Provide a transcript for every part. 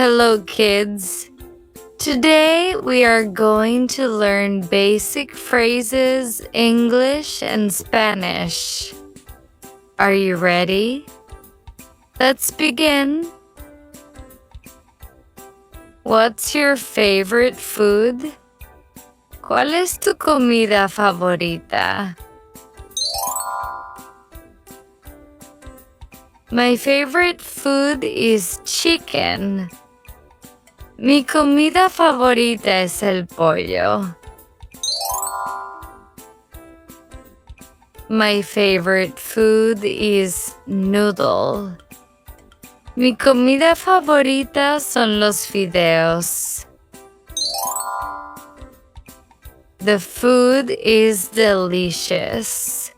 Hello, kids. Today we are going to learn basic phrases, English and Spanish. Are you ready? Let's begin. What's your favorite food? ¿Cuál es tu comida favorita? My favorite food is chicken. Mi comida favorita es el pollo. My favorite food is noodle. Mi comida favorita son los fideos. The food is delicious.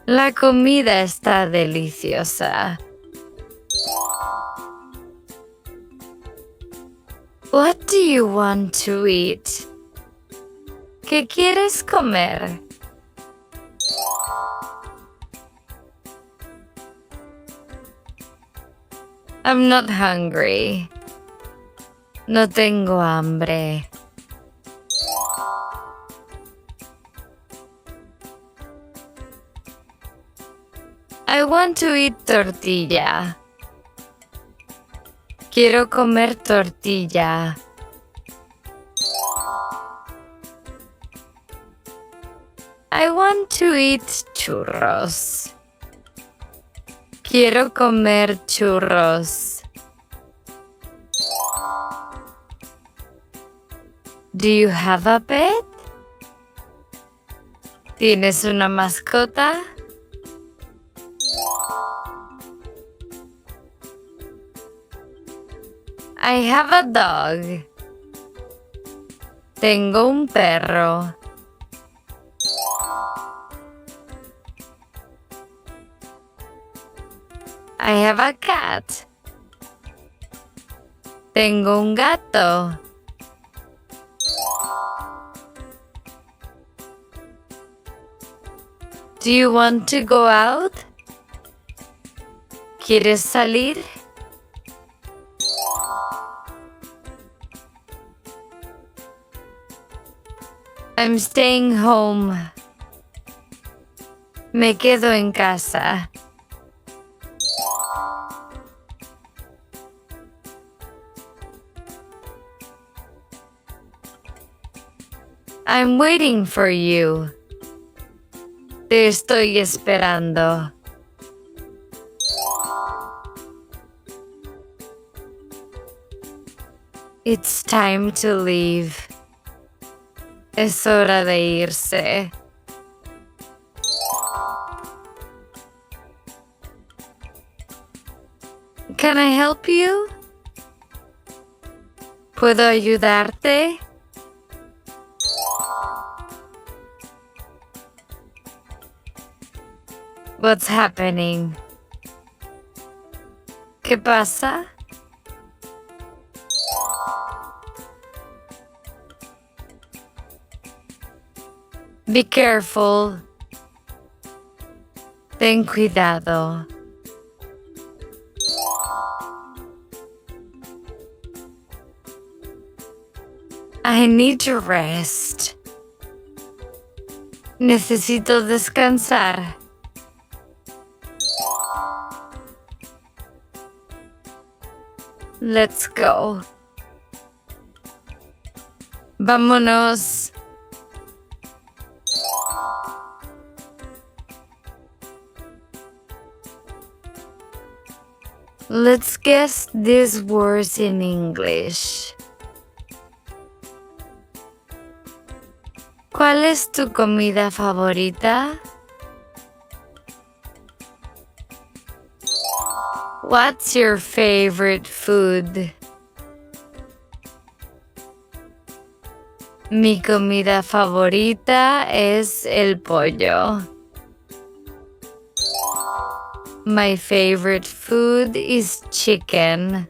La comida está deliciosa. What do you want to eat? ¿Qué quieres comer? I'm not hungry. No tengo hambre. I want to eat tortilla. Quiero comer tortilla. I want to eat churros. Quiero comer churros. Do you have a pet? ¿Tienes una mascota? I have a dog. Tengo un perro. I have a cat. Tengo un gato. Do you want to go out? ¿Quieres salir? I'm staying home. Me quedo en casa. I'm waiting for you. Te estoy esperando. It's time to leave. Es hora de irse. Can I help you? ¿Puedo ayudarte? What's happening? ¿Qué pasa? Be careful. Ten cuidado. I need to rest. Necesito descansar. Let's go. Vámonos. Let's guess these words in English. ¿Cuál es tu comida favorita? What's your favorite food? Mi comida favorita es el pollo. My favorite food is chicken.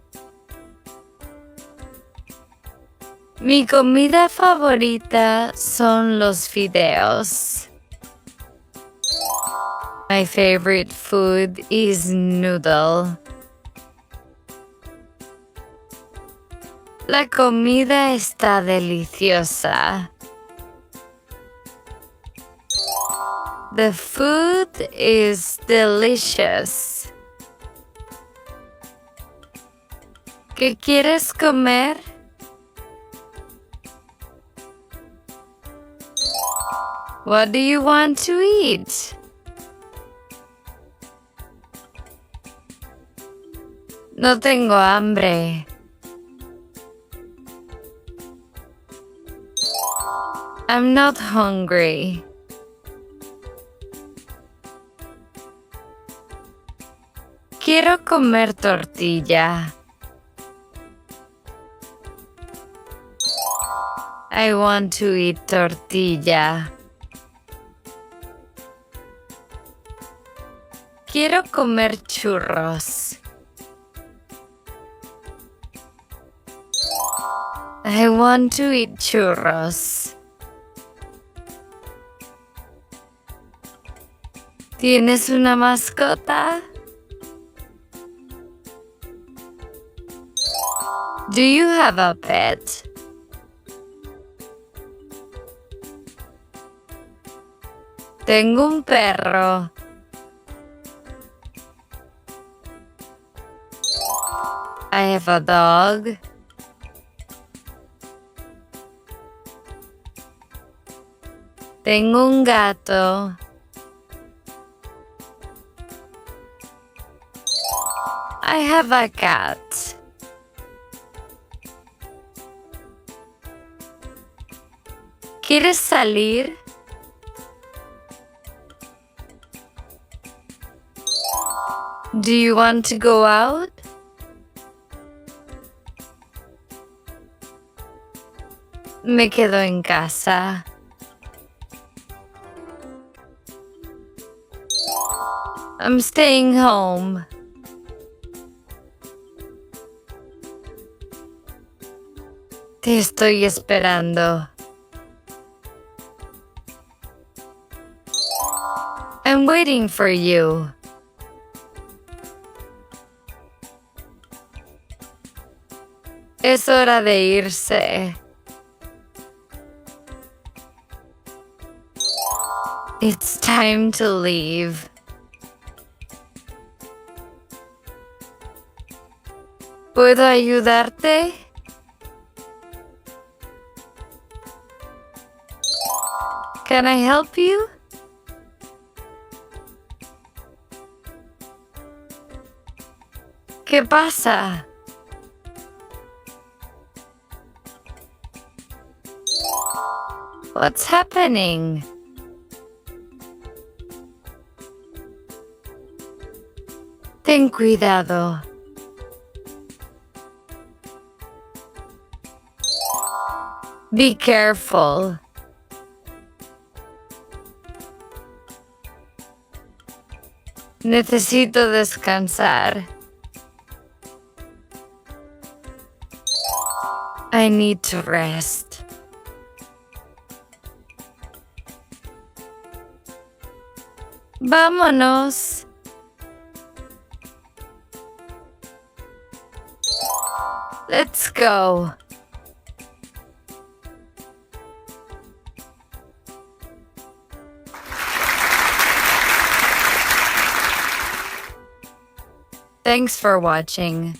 Mi comida favorita son los fideos. My favorite food is noodle. La comida está deliciosa. The food is delicious. ¿Qué quieres comer? What do you want to eat? No tengo hambre. I'm not hungry. Quiero comer tortilla. I want to eat tortilla. Quiero comer churros. I want to eat churros. ¿Tienes una mascota? Do you have a pet? Tengo un perro. I have a dog. Tengo un gato. I have a cat. ¿Quieres salir? Do you want to go out? Me quedo en casa. I'm staying home. Te estoy esperando. I'm waiting for you. Es hora de irse. It's time to leave. ¿Puedo ayudarte? Can I help you? ¿Qué pasa? What's happening? Ten cuidado. Be careful. Necesito descansar. I need to rest. Vámonos. Let's go. Thanks for watching.